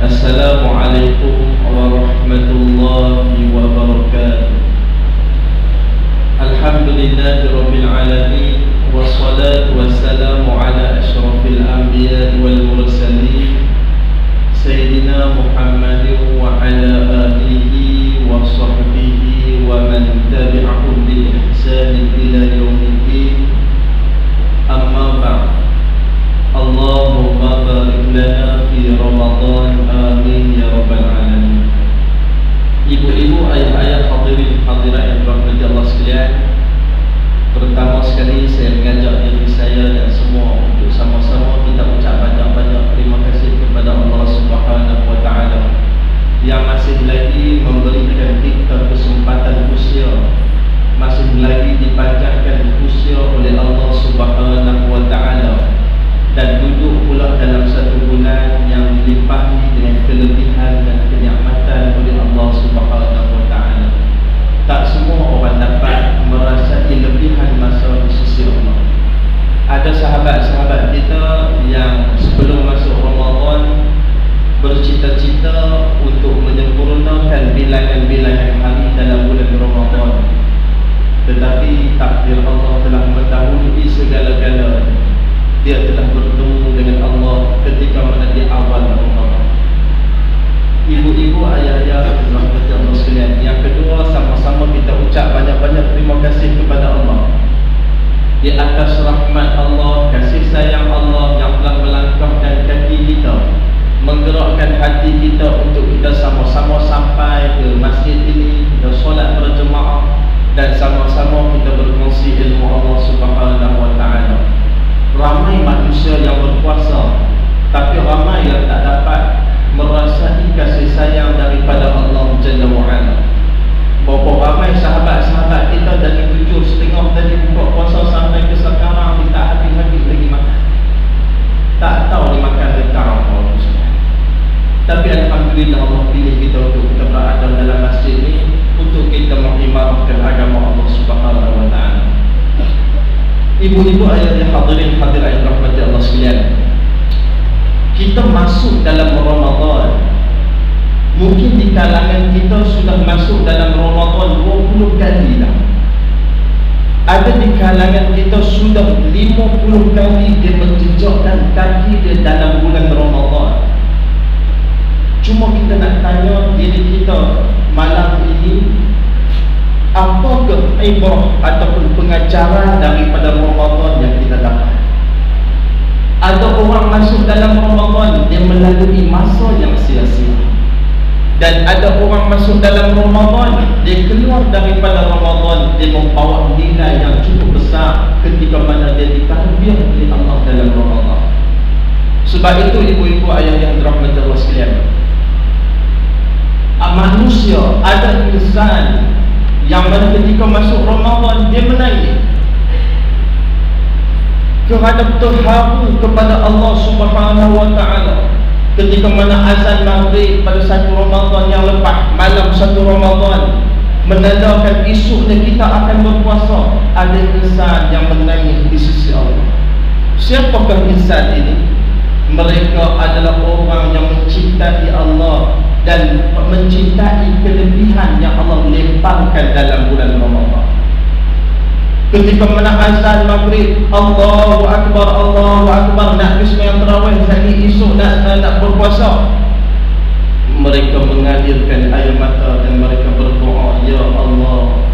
Assalamualaikum warahmatullahi wabarakatuh. Alhamdulillahirabbil alamin, wassalatu wassalamu ala asyrafil anbiya'i wal mursalin sayyidina Muhammadin wa ala alihi wa sahbihi wa man tabi'ahum bi ihsanin ila yaumiddin. Amma ba'd. Allahumma barik lana fi Ramadan, amin ya rabbal alamin. Ibu-ibu, ayah-ayah, hadirin hadirat yang dirahmati Allah sekalian, pertama sekali saya mengajak diri saya dan semua untuk sama-sama kita ucap banyak-banyak terima kasih kepada Allah Subhanahu wa taala yang masih lagi memberikan kita kesempatan usia, masih lagi dipanjangkan usia oleh Allah Subhanahu wa taala, dan duduk pula dalam satu bulan yang dilimpahi dengan kelebihan dan kenikmatan oleh Allah Subhanahu wa taala. Tak semua orang dapat merasai lebihan masa di sisi Allah. Ada sahabat-sahabat kita yang sebelum masuk Ramadan bercita-cita untuk menyempurnakan bilangan-bilangan hari dalam bulan Ramadan, tetapi takdir Allah telah mendahului segala-galanya. Dia telah bertemu dengan Allah ketika mana di awal Ramadan. Ibu-ibu, ayah-ayah, rahmati Allah sekalian, yang kedua, sama-sama kita ucap banyak-banyak terima kasih kepada Allah di atas rahmat Allah, kasih sayang Allah yang telah melangkahkan kaki kita, menggerakkan hati kita untuk kita sama-sama sampai ke masjid ini, kita solat berjemaah dan sama-sama kita berkongsi ilmu Allah Subhanahu wa taala. Ramai manusia yang berpuasa, tapi ramai yang tak dapat merasai kasih sayang daripada Allah Jalla wa'ala. Berapa ramai sahabat-sahabat kita dari 7.30 tadi buka puasa sampai ke sekarang kita habis-habis lagi makan. Tak tahu ni makan dekat apa. Tapi alhamdulillah Allah pilih kita untuk kita berada dalam masjid ni untuk kita mengimarahkan agama Allah Subhanahu wa taala. Ibu-ibu, ayah-ayah, hadirin hadirat yang dirahmati Allah sekalian, kita masuk dalam Ramadan. Mungkin di kalangan kita sudah masuk dalam Ramadan 20 kali dah. Ada di kalangan kita sudah 50 kali dia menjejakkan kaki dia dalam bulan Ramadan. Cuma kita nak tanya diri kita malam ini, apakah ibrah ataupun pengajaran daripada Ramadan yang kita dapat? Ada orang masuk dalam Ramadan, dia melalui masa yang sia-sia, dan ada orang masuk dalam Ramadan, dia keluar daripada Ramadan, dia membawa nilai yang cukup besar ketika mana dia ditarbiyah oleh Allah dalam Ramadan. Sebab itu ibu-ibu, ayah yang dirahmati Allah sekalian, manusia, ada insan yang mana ketika masuk Ramadan dia menaik kerana terharu kepada Allah Subhanahu wa taala. Ketika mana azan maghrib pada satu Ramadan yang lepas, malam satu Ramadan, menandakan esoknya kita akan berpuasa, ada insan yang menaik di sisi Allah. Siapakah insan ini? Mereka adalah orang yang mencintai Allah dan mencintai kelebihan yang Allah lemparkan dalam bulan Ramadan. Ketika mana azan maghrib, Allahu Akbar, Allahu Akbar, nak bismillah tarawih, hari esok nak berpuasa, mereka mengalirkan air mata dan mereka berdoa, ya Allah,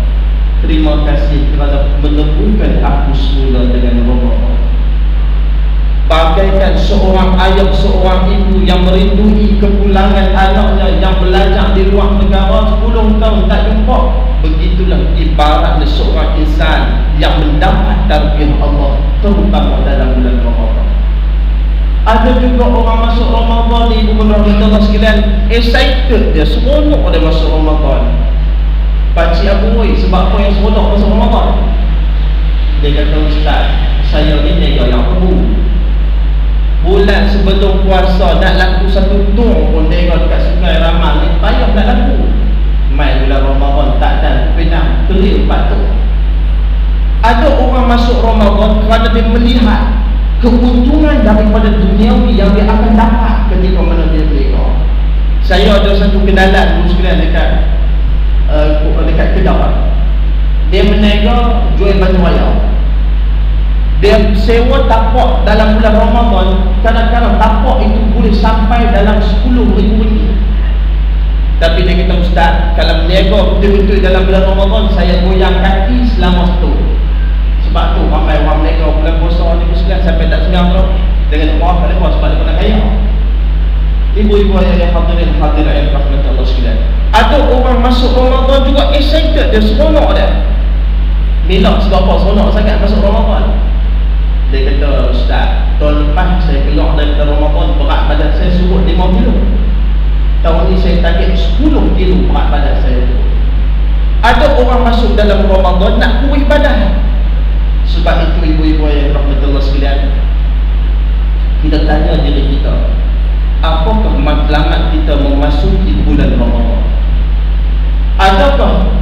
terima kasih kerana menemukan aku semula dengan Ramadan. Bagaikan seorang ayah, seorang ibu yang merindui kepulangan anaknya yang belajar di luar negara 10 tahun tak jumpa. Begitulah ibaratnya seorang insan yang mendapat tarbiyah Allah, terutama dalam bulan Ramadan. Ada juga orang masuk Ramadan ni, ibu rahmat Allah sekalian, excited dia, seronok dia masuk Ramadan. Pakcik Abu, sebab apa yang seronok masuk Ramadan? Dia kata, Ustaz, saya ni jaga yang tebu. Bulan sebelum puasa nak laku satu tung pun tengok dekat Sungai Ramal ni payah nak laku. Mai bulan Ramadan tak dan pinang kelir patut. Ada orang masuk Ramadan kerana dia melihat keuntungan daripada duniawi yang dia akan dapat ketika mana dia berniaga. Saya ada satu kenalan dulu sekalian dekat Kedah. Dia meniaga jual batu wayar. Dia sewa tapak dalam bulan Ramadan. Kadang-kadang tapak itu boleh sampai dalam 10,000 ringgit. Tapi dia kata, ustaz, kalau berniaga betul-betul dalam bulan Ramadan, saya goyang kaki selama setahun. Sebab tu ramai orang berniaga bulan puasa ni sekalian sampai tak senang tu. Dengan Allah tak lepas sebab dia pernah kaya. Ibu-ibu yang hadirin yang rahmat Allah sekalian, ada orang masuk Ramadan juga excited, dia seronok dia. Bila sebab apa seronok sangat masuk Ramadan? Dia kata, ustaz, tahun lepas saya keluar dari Ramadan, berat badan saya surut 5 kilo. Tahun ni saya target 10 kilo berat badan saya. Ada orang masuk dalam Ramadan nak kurus badan. Sebab itu ibu-ibu yang rahmatullah sekalian, kita tanya diri kita, apakah matlamat kita memasuki bulan Ramadan? Adakah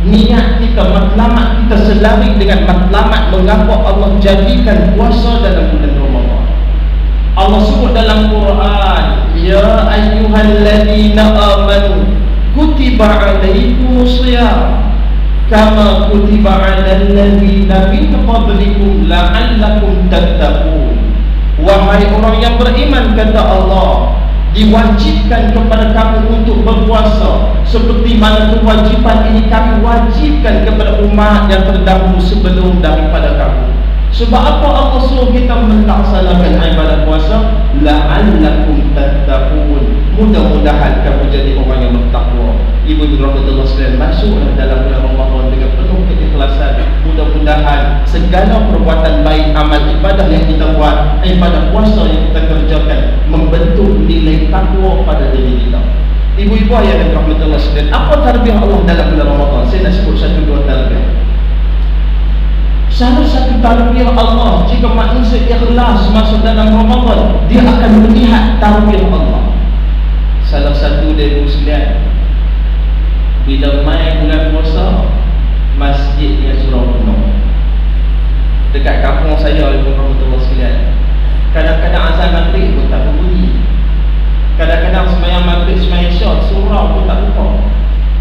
niat kita, matlamat kita selari dengan matlamat mengapa Allah jadikan puasa dalam bulan Ramadan? Allah sebut dalam Quran, ya ayyuhalladzina amanu kutiba alaikumusiyam kama kutiba alal ladzina min qablikum la'allakum tattaqun. Wahai orang yang beriman, kata Allah, diwajibkan kepada kamu untuk berpuasa seperti mana kewajipan ini kami wajibkan kepada umat yang terdahulu sebelum daripada kamu. Sebab apa Allah suruh kita melaksanakan ibadah puasa? La'allakum tattaqun. Mudah-mudahan kamu jadi orang yang bertakwa. Ibu-ibu rahmatullah sekalian, masuklah dalam bulan Ramadan dengan penuh keikhlasan. Mudah-mudahan segala perbuatan baik, amal ibadah yang kita buat, ibadah puasa yang kita kerjakan, membentuk nilai takwa pada diri kita. Ibu-ibu yang rahmatullah sekalian, apa tarbiyah Allah dalam bulan Ramadan? Saya nak sebut satu dua tarbiyah. Salah satu tarbiyah Allah, jika manusia ikhlas masuk dalam Ramadan, dia akan melihat tarbiyah Allah. Salah satu dari sekalian, bila mai bulan puasa, masjidnya surau penuh. Dekat kampung saya, ibu rahmatullah sekalian, kadang-kadang azan maghrib pun tak berbunyi. Kadang-kadang sembahyang maghrib, sembahyang isyak, surau pun tak buka.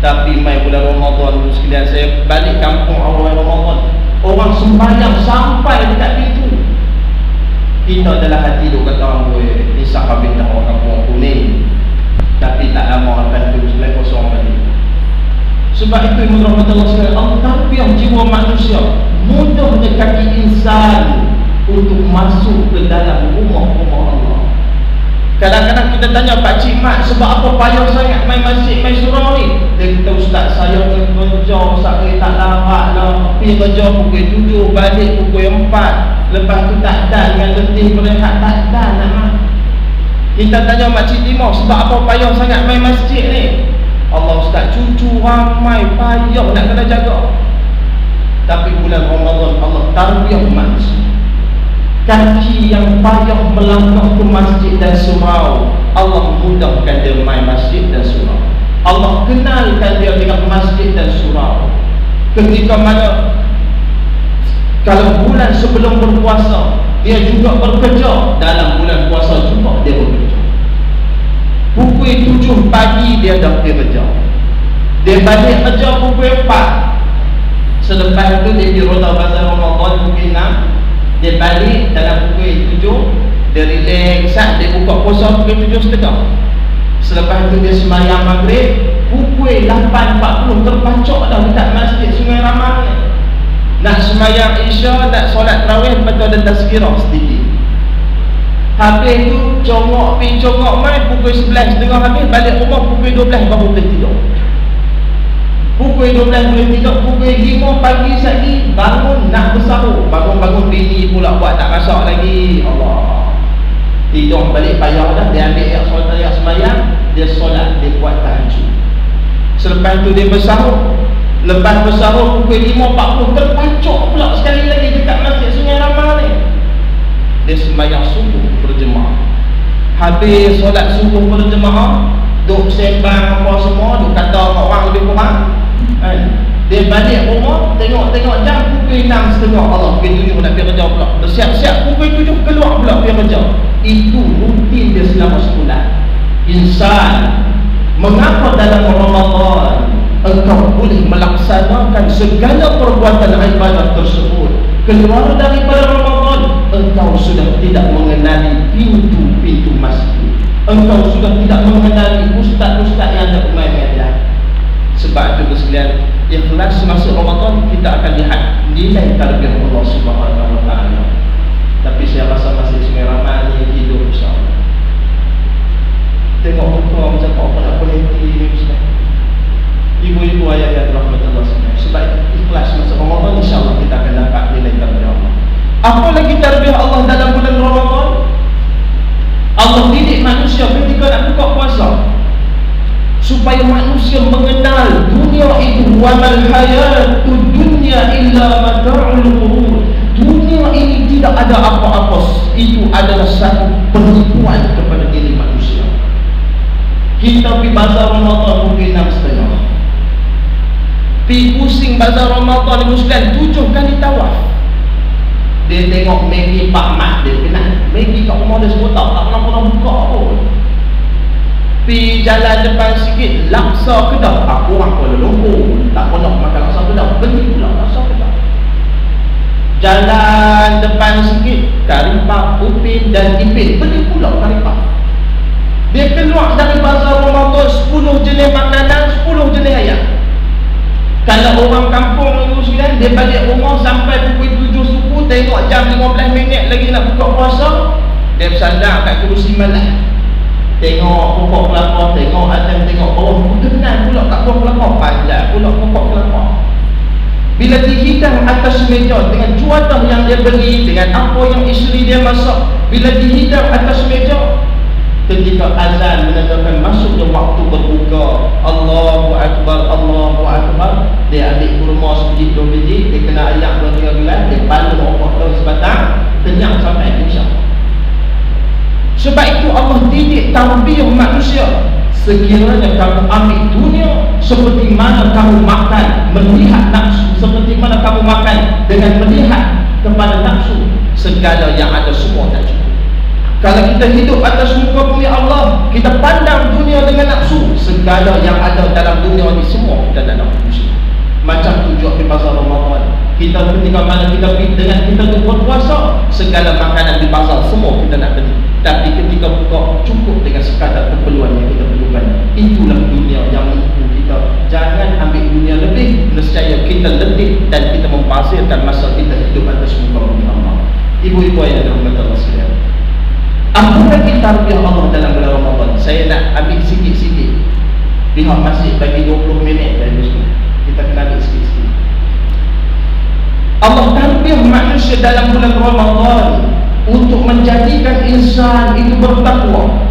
Tapi mai bulan Ramadan sekalian, saya balik kampung awal Ramadan, orang sembahyang sampai dekat pintu. Kita adalah hati tu kata orang, ni sahabat dah orang kampung aku ni. Tapi tak lama akan tu selai kosong lagi. Sebab itu ibu rahmatullah sekalian, Allah tarbiyah jiwa manusia, mudahnya kaki insan untuk masuk ke dalam rumah-rumah Allah. Kadang-kadang kita tanya Pak Cik Mat, sebab apa payah sangat main masjid, main surau ni? Dia kata, ustaz saya kerja, saya tak larat lah. Pergi kerja pukul 7, balik pukul 4. Lepas tu tak dan dengan letih berehat, tak dan nak mat. Kita tanya Makcik Timur, sebab apa payah sangat main masjid ni? Allah, ustaz, cucu ramai, payah nak kena jaga. Tapi bulan Ramadan Allah tarbiyah manusia. Kaki yang payah melangkah ke masjid dan surau, Allah mudahkan dia main masjid dan surau. Allah kenalkan dia dengan masjid dan surau. Ketika mana kalau bulan sebelum berpuasa, dia juga bekerja. Dalam bulan puasa juga dia bekerja. Pukul 7 pagi dia dah kerja. Dia balik kerja pukul 4. Selepas itu dia pergi Rota Bazar Ramadan pukul 6. Dia balik dalam pukul 7. Dia relax, dia buka puasa pukul 7.30. Selepas itu dia sembahyang maghrib pukul 8.40, terpancok dah dekat masjid Sungai Ramang. Nak sembahyang isya, nak solat tarawih, lepas tu ada tazkirah sedikit. Habis tu congok pergi congok mai pukul 11.30 habis, balik rumah pukul 12 baru boleh tidur. Pukul 12 boleh tidur, pukul 5 pagi lagi bangun nak bersahur. Bangun-bangun bini pula buat tak masak lagi. Allah, tidur balik payah dah. Dia ambil air solat, air sembahyang, dia solat, dia buat tahajud. Selepas tu dia bersahur. Lepas bersahur pukul 5.40 terpancok pula sekali lagi dekat masjid Sungai Ramang ni. Dia sembahyang subuh berjemaah. Habis solat subuh berjemaah, duk sembang apa semua, duk kata orang lebih kurang. Dia balik rumah, tengok jam pukul 6.30. Allah, pukul 7 nak pergi kerja pula. Bersiap-siap pukul 7 keluar pula pergi kerja. Itu rutin dia selama sebulan. Insan Mengapa dalam Ramadan engkau boleh melaksanakan segala perbuatan ibadah tersebut? Keluar daripada Ramadan, engkau sudah tidak mengenali pintu-pintu masjid, engkau sudah tidak mengenali ustaz-ustaz yang ada umat-umat. Sebab itu sekalian, ikhlas masuk Ramadan, kita akan lihat nilai tarbiyah Allah Subhanahu wa taala. Tapi saya rasa masih ramai yang hidup, insya-Allah. Tengok muka macam apa nak berhenti ni, ustaz. Ibu-ibu ayah yang dirahmati Allah sekalian. Sebab ikhlas masuk Ramadan, insya-Allah kita akan dapat nilai tarbiyah Allah. Apa lagi tarbiyah Allah dalam bulan Ramadan? Allah didik manusia ketika nak buka puasa, supaya manusia mengenal dunia itu, wa mal hayatud dunya illa mata'ul ghurur. Dunia ini tidak ada apa-apa, itu adalah satu penipuan kepada diri manusia. Kita pergi bazar Ramadan mungkin 6.30, pergi pusing bazar Ramadan ibu sekalian 7 kali tawaf. Dia tengok Maggi Pak Mat, dia kena Maggi kat rumah dia semua tak pernah buka pun. Pergi jalan depan sikit, laksa Kedah. Aku orang Kuala Lumpur, tak pernah makan laksa Kedah, beli pula laksa Kedah. Jalan depan sikit, Karipap, Upin dan Ipin, beli pula Karipap. Dia keluar dari bazar Ramadan 10 jenis makanan, 10 jenis ayam. Kalau orang kampung itu sekalian, dia balik rumah sampai pukul 7 suku, tengok jam 15 minit lagi nak buka puasa, dia bersandar kat kerusi malam. Tengok pokok kelapa, tengok atas, tengok bawah, kenal pula kat bawah kelapa, panjang pula pokok kelapa. Bila dihidang atas meja dengan juadah yang dia beli, dengan apa yang isteri dia masak, bila dihidang atas meja, ketika azan menandakan masuknya waktu berbuka, Allahu Akbar, Allahu Akbar, dia ambil kurma sebiji 2 biji, dia kena ayak 2-3 gelas, dia balur rokok daun sebatang, kenyang sampai insya-Allah. Sebab itu Allah didik tarbiyah manusia. Sekiranya kamu ambil dunia seperti mana kamu makan, melihat nafsu, seperti mana kamu makan dengan melihat kepada nafsu, segala yang ada semua tak cukup. Kalau kita hidup atas muka bumi Allah, kita pandang dunia dengan nafsu, segala yang ada dalam dunia ini semua kita tak nak usaha. Macam tujuan di pasar Ramadan, kita ketika mana kita dengan kita berpuasa, segala makanan di pasar semua kita nak beli. Tapi ketika buka, cukup dengan sekadar keperluan yang kita perlukan. Itulah dunia yang menipu kita. Jangan ambil dunia lebih, nescaya kita letih dan kita mempasirkan masa kita hidup atas muka bumi Allah. Ibu-ibu yang dirahmati Allah sekalian, apa lagi tarbiyah Allah dalam bulan Ramadan? Saya nak ambil sikit-sikit. Pihak masjid bagi 20 minit dari Muslim. Kita kena ambil sikit-sikit. Allah tarbiyah manusia dalam bulan Ramadan untuk menjadikan insan itu bertakwa.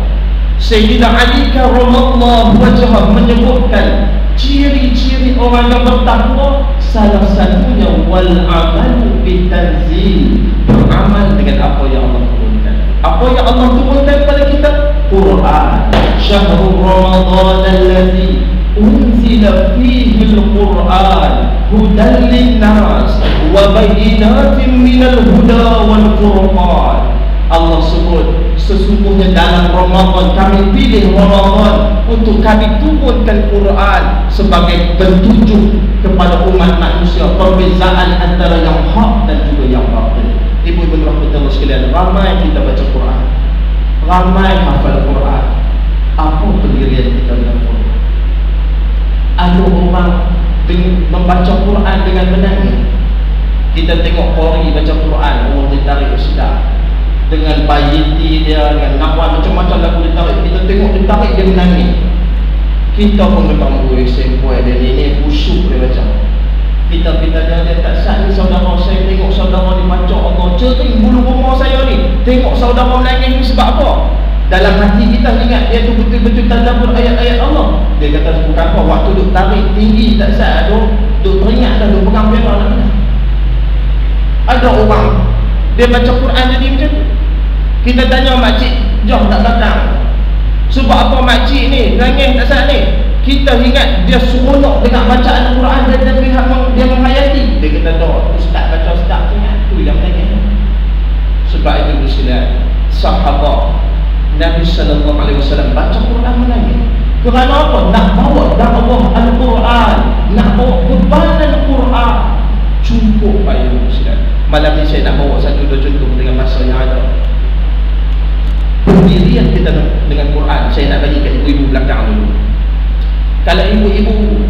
Sayyidina Ali karramallahu wajhah menyebutkan ciri-ciri orang yang bertakwa, salah satunya wal amalu bitanzil, beramal dengan apa yang Allah turunkan. Apa yang Allah turunkan kepada kita? Quran. Syahrul Ramadan alladzi unzila fihi al-Quran hudan lin-nas wa bayyinatin minal huda wal furqan. Allah sebut sesungguhnya dalam Ramadan kami pilih Ramadan untuk kami turunkan Quran sebagai petunjuk kepada umat manusia, perbezaan antara yang hak dan juga yang batil. Ibu-ibu rahmatullah sekalian, ramai kita baca Quran, ramai hafal Quran. Apa pendirian kita dalam Quran? Ada orang membaca Quran dengan menangis. Kita tengok Qori baca Quran, orang ditarik sedap dengan bayiti dia, dengan nakwan, macam-macam lagu ditarik. Kita tengok ditarik, dia menangis. Kita pun bertangguh sempoi dia ni khusyuk dia baca. Kita dia tak sah ni saudara. Saya tengok saudara ni baca Allah, cering bulu rumah saya ni. Tengok saudara menangis ni sebab apa? Dalam hati kita ingat dia tu betul-betul tadabbur ayat-ayat Allah. Dia kata bukan apa, waktu duk tarik tinggi tak sah, duk teringat dah, duk pegang piala dah menang. Ada orang dia baca Quran jadi macam tu. Kita tanya makcik, jom tak datang. Sebab apa makcik ni nangis tak sah ni? Kita ingat dia seronok dengan bacaan Quran dan dia menghayati. Dia kata dah, ustaz baca ustaz ingat tu yang menangis. Sebab itu sekalian, sahabat Nabi sallallahu alaihi wasallam baca Quran menangis. Kerana apa? Nak bawa dakwah Al-Quran, nak bawa bebanan Quran. Cukup payah Muslim. Malam ni saya nak bawa satu dua contoh dengan masa yang ada. Pendirian kita dengan Quran, saya nak bagi kat ibu-ibu belakang dulu. Kalau ibu-ibu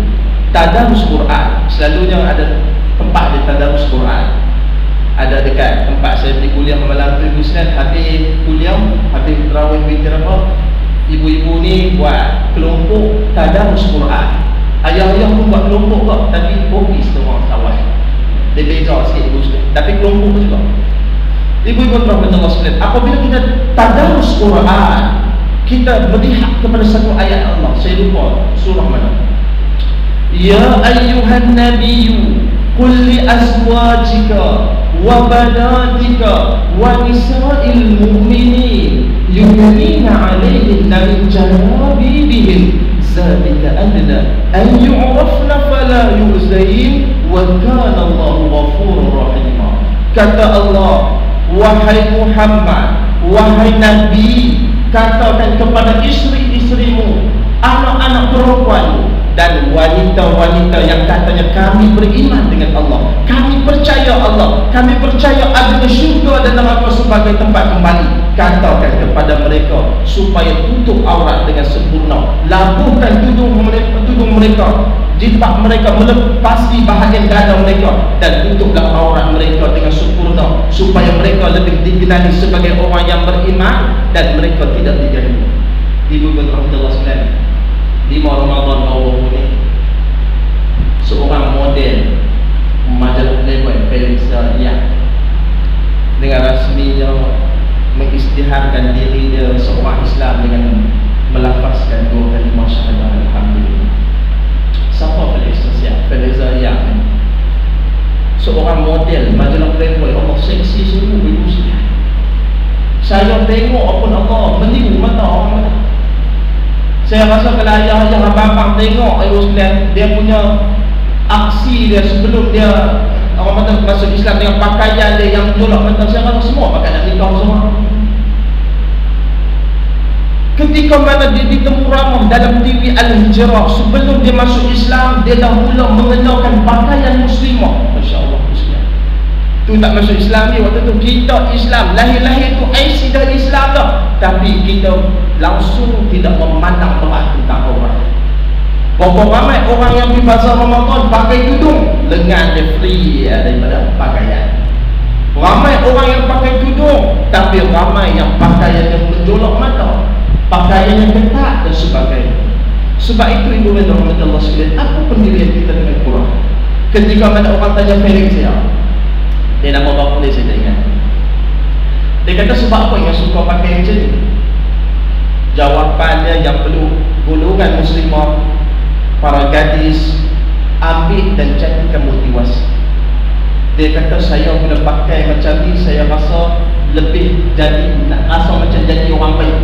tadarus Quran, selalunya ada tempat dia tadarus Quran. Ada dekat tempat saya pergi kuliah malam tu, ibu Muslim habis kuliah, habis terawih witir apa, ibu-ibu ni buat kelompok tadarus Quran. Ayah-ayah pun buat kelompok kok, tapi ofis tu orang kawan. Dia beza sikit ibu Muslim, tapi kelompok juga. Ibu-ibu rahmatullah sekalian, apabila kita tadarus Quran, kita melihat kepada satu ayat Allah. Saya lupa surah mana. Ya ayyuhan nabiyyu qul li azwajika wa banatika wa nisa'il mu'minin yudnina 'alayhinna min jalabibihin zalika adna an yu'rafna fala yu'zain wa kana Allahu ghafurur rahim. Kata Allah, wahai Muhammad, wahai Nabi, katakan kepada isteri-isterimu, anak-anak perempuanmu, dan wanita-wanita yang katanya kami beriman dengan Allah, kami percaya Allah, kami percaya adanya syurga dan neraka sebagai tempat kembali. Katakan kepada mereka supaya tutup aurat dengan sempurna, labuhkan tudung mereka, jilbab mereka melepasi bahagian dada mereka, dan tutuplah aurat mereka dengan sempurna supaya mereka lebih dikenali sebagai orang yang beriman dan mereka tidak diganggu. Ibu rahmatullah sekalian, 5 Ramadan baru ni, seorang model majalah Playboy Felisa yang dengan rasminya mengisytiharkan diri dia seorang Islam dengan melafazkan 2 kalimah syahadah alhamdulillah. Siapa Felisa yang seorang model majalah Playboy, Allah seksi semua ibu sekalian. Saya tengok apa Allah menipu mata orang. Saya rasa kalau ayah-ayah abang-abang tengok ibu sekalian, dia punya aksi dia sebelum dia orang kata masuk Islam dengan pakaian dia yang tolak mentah, saya rasa semua pakai nak nikah semua. Ketika mana dia ditemu ramah dalam TV Al-Hijrah, sebelum dia masuk Islam, dia dah mula mengenakan pakaian muslimah. Masya Allah sekalian. Tu tak masuk Islam ni, waktu tu kita Islam, lahir-lahir tu IC dari Islam dah, tapi kita langsung tidak memandang berat tentang orang. Berapa ramai orang yang pergi bazar Ramadan pakai tudung, lengan dia free daripada pakaian. Ramai orang yang pakai tudung, tapi ramai yang pakaian yang menjolok mata, pakaian yang ketat dan sebagainya. Sebab itu ibu rahmatullah sekalian, apa pendirian kita dengan Quran? Ketika mana orang tanya Felix dia nama bapa dia saya tak ingat. Dia kata sebab apa yang suka pakai macam ni? Jawapannya yang perlu golongan muslimah, para gadis ambil dan jadikan motivasi. Dia kata saya bila pakai macam ni, saya rasa lebih jadi, nak rasa macam jadi orang baik,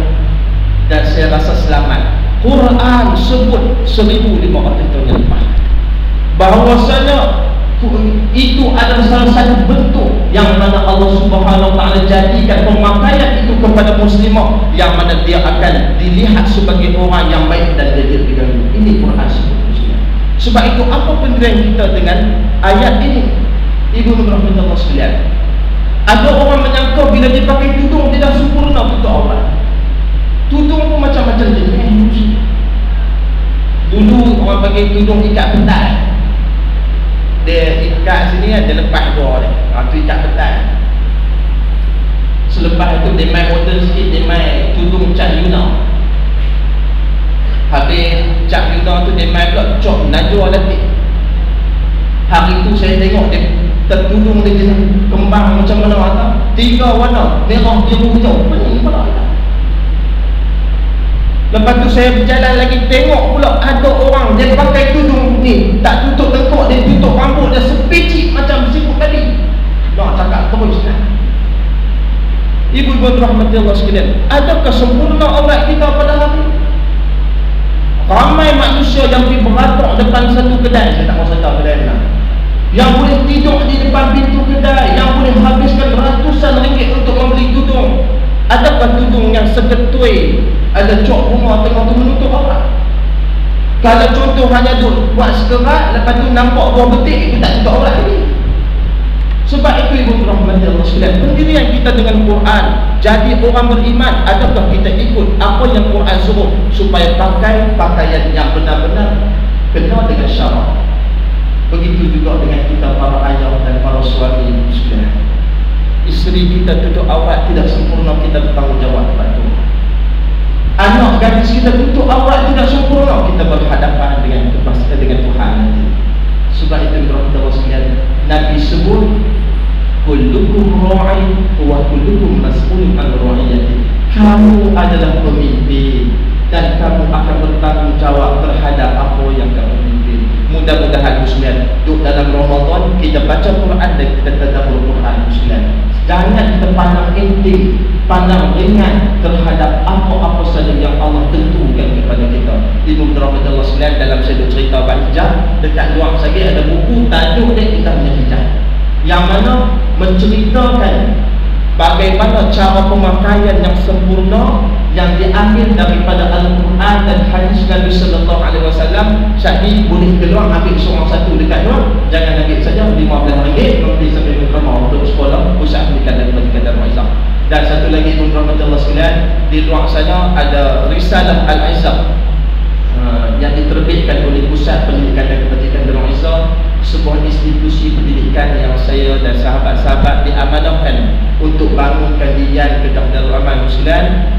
dan saya rasa selamat. Quran sebut 1500 tahun yang lepas bahawasanya itu adalah salah satu bentuk yang mana Allah Subhanahu Wa Taala jadikan pemakaian itu kepada muslimah, yang mana dia akan dilihat sebagai orang yang baik dan dia diganggu. Ini Quran sebut. Sebab itu apa pendirian kita dengan ayat ini? Ibu rahmatullah sekalian, ada orang menyangka bila dia pakai tudung dia dah sempurna tutup aurat. Tudung pun macam-macam jenis. Dulu orang pakai tudung ikat petai, dia ikat sini, dia lepas dua dia, tu ikat petai. Selepas itu dia main modern sikit, dia main tudung Cak Yuna. Habis Cak Yuna tu dia main pula cok Najwa Latif. Hari tu saya tengok dia tertudung dia kembang macam mana tak? 3 warna, merah, biru, hijau, pening pula. Lepas tu saya berjalan lagi, tengok pula ada orang dia pakai tudung ni, tak tutup tengkok, dia tutup rambut dia sepicit macam sibuk tadi. Nak cakap terus kan. Ibu-ibu rahmatullah sekalian, adakah sempurna aurat kita pada hari ini? Ramai manusia yang pergi beratok depan satu kedai, saya tak mahu cerita kedai mana, yang boleh tidur di depan pintu kedai, yang boleh habiskan ratusan ringgit untuk membeli tudung. Adakah tudung yang seketui ada cok bunga tengah tu menutup aurat? Kalau contoh hanya duk buat sekerat, lepas tu nampak buah betik, itu tak untuk orang lagi. Sebab itu ibu rahmati Allah sekalian, pendirian kita dengan Quran, jadi orang beriman, adakah kita ikut apa yang Quran suruh, supaya pakai pakaian yang benar-benar kena dengan syarak. Begitu juga dengan kita para ayah dan para suami ibu sekalian. Isteri kita tutup aurat tidak sempurna, kita bertanggungjawab kepada Tuhan. Anak gadis kita tutup aurat tidak sempurna, kita berhadapan dengan Tuhan nanti. Sebab itu berkata sekalian, Nabi sebut kullukum ra'in wa kullukum mas'ulun an ra'iyati. Kamu adalah pemimpin dan kamu akan bertanggungjawab terhadap apa yang kamu pimpin. Mudah-mudahan muslimin duduk dalam Ramadan kita baca Quran dan kita tadabbur Quran muslimin. Jangan kita pandang enteng, pandang ringan terhadap apa-apa saja yang Allah tentukan kepada kita. Ibu rahmat Allah sekalian, dalam saya cerita bab hijab, dekat luar lagi ada buku tajuk dia kita punya hijab, yang mana menceritakan bagaimana cara pemakaian yang sempurna yang diambil daripada Al-Quran dan hadis Nabi sallallahu alaihi wasallam. Syahid boleh keluar ambil seorang satu dekat luar, jangan ambil saja RM15 nanti sampai ke rumah untuk sekolah pusat pendidikan dan pendidikan Darul Izzah. Dan satu lagi ibu rahmatullah sekalian, di luar sana ada Risalah Al-Izzah yang diterbitkan oleh Pusat Pendidikan dan Pendidikan Darul Izzah, sebuah institusi pendidikan yang saya dan sahabat-sahabat diamanahkan untuk bangunkan didian dekat Darul Aman Musliman.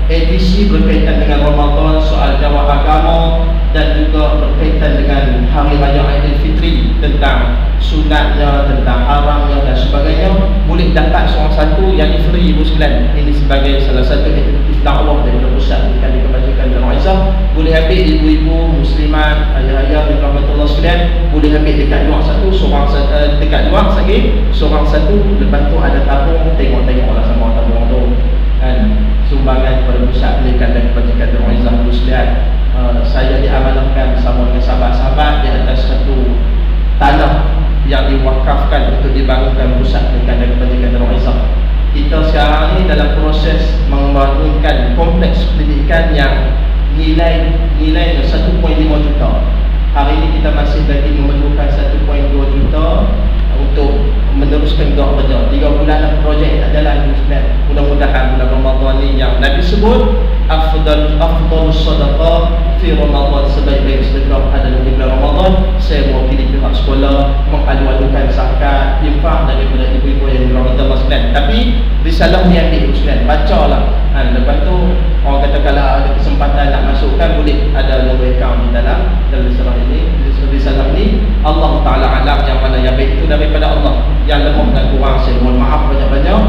Edisi berkaitan dengan Ramadan, soal jawab agama, dan juga berkaitan dengan Hari Raya Aidilfitri, tentang sunatnya, tentang haramnya dan sebagainya. Boleh dapat seorang satu yang free ibu sekalian. Ini sebagai salah satu aktiviti dakwah daripada Pusat Pendidikan dan Pendidikan Darul Izzah. Boleh ambil ibu-ibu muslimat, ayah-ayah dan rahmatullah sekalian, boleh ambil dekat luar satu, seorang dekat luar lagi seorang satu. Lepas tu ada tabung, tengok-tengoklah sama tabung tu kan, sumbangan kepada Pusat Pendidikan dan Pendidikan Darul Izzah sekalian. Saya diamanahkan bersama dengan sahabat-sahabat di atas satu tanah yang diwakafkan untuk dibangunkan Pusat Pendidikan dan Pendidikan Darul Izzah. Kita sekarang ni dalam proses membangunkan kompleks pendidikan yang nilainya 1.5 juta. Hari ini kita masih lagi memerlukan 1.2 juta untuk meneruskan gerak kerja. 3 bulan dah projek tak jalan. Mudah-mudahan bulan Ramadan ni yang Nabi sebut afdalus sadaqah fi Ramadan, sebaik-baik sedekah adalah di bulan Ramadan. Saya mewakili pihak sekolah mengalu-alukan zakat, infak daripada ibu-ibu yang dirahmati Allah sekalian. Tapi risalah ni ambil sekalian, bacalah. Lepas tu orang kata kalau ada kesempatan nak masukkan, boleh ada logo account di dalam risalah ini. Risalah ni Allah Ta'ala alam yang mana yang baik itu daripada Allah, yang lemah dan kurang saya mohon maaf banyak-banyak.